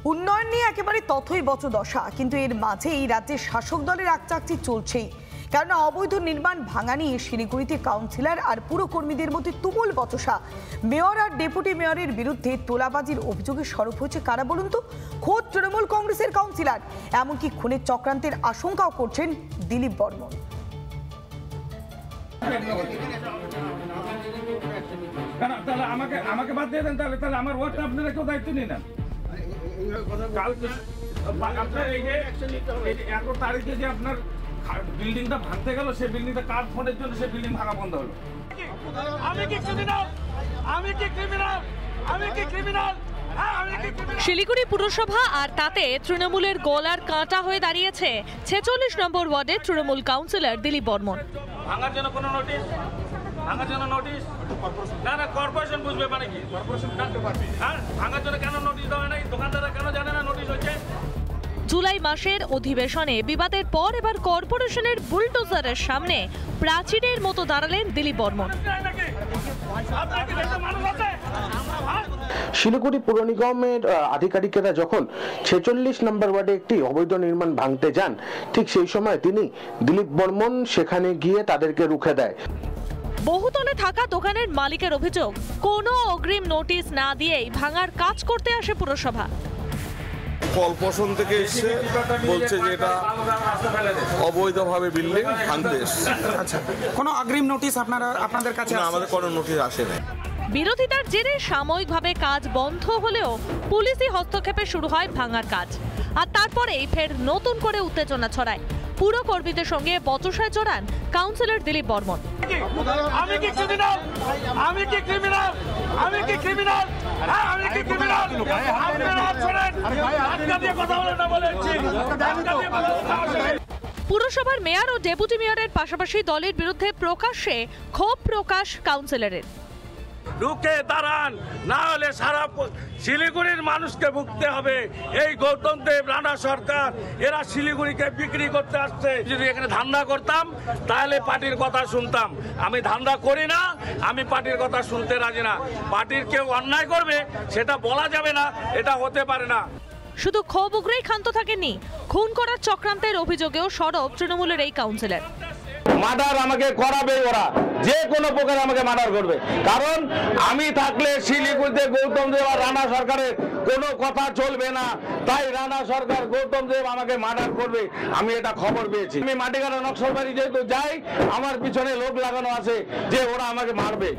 উন্নয়ন নিয়ে একেবারে তথৈবচ দশা, কিন্তু এর মাঝে এই রাজ্যের শাসক দলের আকচাকচি চলছেই। কারণ অবৈধ নির্মাণ ভাঙা নিয়ে শিলিগুড়িতে কাউন্সিলর আর পুরকর্মীদের মধ্যে তুমুল বচসা। মেয়র আর ডেপুটি মেয়রের বিরুদ্ধে তোলাবাজির অভিযোগে সরব হয়েছে কারা বলুন তো? খোদ তৃণমূল কংগ্রেসের কাউন্সিলর। এমনকি খুনের চক্রান্তের আশঙ্কাও করছেন দিলীপ বর্মন। আমাকে বাদ দিয়ে দেন, তাহলে আমার ওয়ার্ডটা আপনারা কেউ দায়িত্ব নিয়ে নেন। এত তারিখে যে আপনার বিল্ডিংটা ভাঙতে গেল, সেই বিল্ডিংটা কার ফোনের জন্য সেই বিল্ডিং ভাঙা বন্ধ হলো। আমি কি ক্রিমিনাল? আমি কি ক্রিমিনাল? আমি কি ক্রিমিনাল? শিলিগুড়ি পুরসভা আর তাতে তৃণমূলের গলার কাঁটা হয়ে দাঁড়িয়েছে 46 নম্বর ওয়ার্ডের তৃণমূল কাউন্সিলর দিলীপ বর্মন। ভাঙার জন্য কোনো নোটিশ? ভাঙার জন্য নোটিশ? না না, কর্পোরেশন বুঝবে মানে কি? কর্পোরেশন জানতে পারবে। হ্যাঁ, ভাঙার জন্য কেন নোটিশ দেওয়া নাই? দোকানদাররা কেন জানে না নোটিশ হয়েছে? জুলাই মাসের অধিবেশনে বিবাদের পর এবার কর্পোরেশনের বুলডোজারের সামনে প্রাচীরের মতো দাঁড়ালেন দিলীপ বর্মন। শিলিগুড়ি পুর নিগমের আধিকারিকেরা যখন 46 নম্বর ওয়ার্ডে একটি অবৈধ নির্মাণ ভাঙতে যান, ঠিক সেই সময় দিলীপ বর্মন সেখানে গিয়ে তাদেরকে রুখে দেয়। বহুতলে থাকা দোকানের মালিকের অভিযোগ, কোনো অগ্রিম নোটিশ না দিয়েই ভাঙার কাজ করতে আসে পুরসভা। কর্পোরেশন থেকে এসে বলছে যে এটা অবৈধভাবে বিল্ডিং ভাঙতে এসছে। আচ্ছা, কোনো অগ্রিম নোটিশ আপনাদের কাছে? আমাদের কোনো নোটিশ আসে না। বিরোধিতার জেরে সাময়িকভাবে কাজ বন্ধ হলেও পুলিশি হস্তক্ষেপে শুরু হয় ভাঙার কাজ। আর তারপরেই ফের নতুন করে উত্তেজনা ছড়ায়। পুরো কর্মীদের সঙ্গে বচসায় জড়ান কাউন্সিলর দিলীপ বর্মন। আমি কি ক্রিমিনাল? আমি কি ক্রিমিনাল? আমি কি ক্রিমিনাল? আমি কি ক্রিমিনাল? পুরসভার মেয়র ও ডেপুটি মেয়রের পাশাপাশি দলের বিরুদ্ধে প্রকাশ্যে ক্ষোভ প্রকাশ কাউন্সিলরের। রুখে দাঁড়ান, না হলে সারা শিলিগুড়ির মানুষকে ভুগতে হবে। এই গৌতম দেব, রানা সরকার, এরা শিলিগুড়িকে বিক্রি করতে আসছে। যদি এখানে ধান্দা করতাম তাহলে পার্টির কথা শুনতাম। আমি ধান্দা করি না, আমি পার্টির কথা শুনতে রাজি না। পার্টির কেউ অন্যায় করবে সেটা বলা যাবে না, এটা হতে পারে না। শুধু ক্ষোভ উগরেই ক্ষান্ত থাকেননি, খুন করার চক্রান্তের অভিযোগেও সরব তৃণমূলের এই কাউন্সিলর। মার্ডার আমাকে করাবে, ওরা যে কোনো প্রকার আমাকে মার্ডার করবে। কারণ আমি থাকলে শিলিগুড়িতে গৌতম দেব আর রানা সরকারের কোনো কথা চলবে না। তাই রানা সরকার, গৌতম দেব আমাকে মার্ডার করবে, আমি এটা খবর পেয়েছি। আমি মাটিকাটা নকশালবাড়ি যেহেতু যাই, আমার পিছনে লোক লাগানো আছে যে ওরা আমাকে মারবে।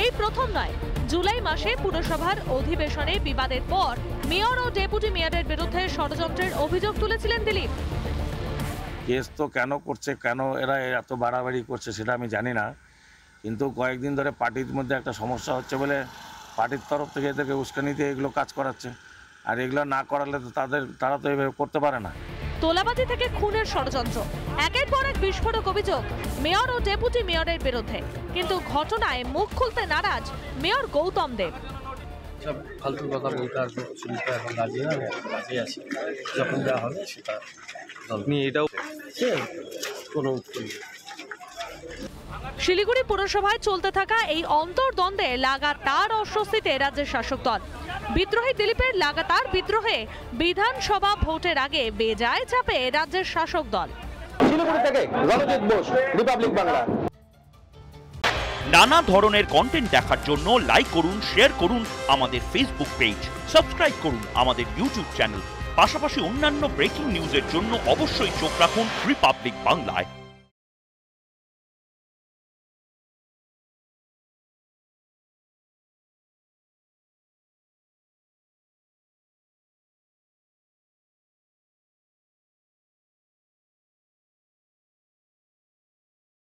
এই প্রথম নয়, জুলাই মাসে পুরসভার অধিবেশনে বিবাদের পর মেয়র ও ডেপুটি মেয়রের বিরুদ্ধে ষড়যন্ত্রের অভিযোগ তুলেছিলেন দিলীপ। কেস তো কেন করছে, কেন এরা এত বাড়াবাড়ি করছে সেটা আমি জানি না, কিন্তু কয়েকদিন ধরে পার্টির মধ্যে একটা সমস্যা হচ্ছে বলে পার্টির তরফ থেকে এদেরকে উস্কানি দিয়ে এগুলো কাজ করাচ্ছে। আর এগুলো না করালে তো তারা তো এভাবে করতে পারে না। তোলাবাজি থেকে খুনের ষড়যন্ত্র, একের পর এক বিস্ফোরক অভিযোগ মেয়র ও ডেপুটি মেয়রের বিরুদ্ধে। কিন্তু ঘটনায় মুখ খুলতে নারাজ মেয়র গৌতম দেব। সব ফালতু কথা বলতে আর শুনতে এখন রাজি না, রাজি আছি, যখন যা হবে সেটা এটাও কোনো। শিলিগুড়ি পুরসভায় চলতে থাকা এই অন্তর্দ্বন্দ্বে লাগাতার অস্বস্তিতে রাজ্যের শাসক দল। বিদ্রোহী দিলীপের লাগাতার বিদ্রোহে বিধানসভা ভোটের আগে বেজায় চাপে রাজ্যের শাসক দল। শিলিগুড়ি থেকে রণজিৎ বোস, রিপাবলিক বাংলা। নানা ধরনের কন্টেন্ট দেখার জন্য লাইক করুন, শেয়ার করুন আমাদের ফেসবুক পেজ, সাবস্ক্রাইব করুন আমাদের ইউটিউব চ্যানেল। পাশাপাশি অন্যান্য ব্রেকিং নিউজের জন্য অবশ্যই চোখ রাখুন রিপাবলিক বাংলায়।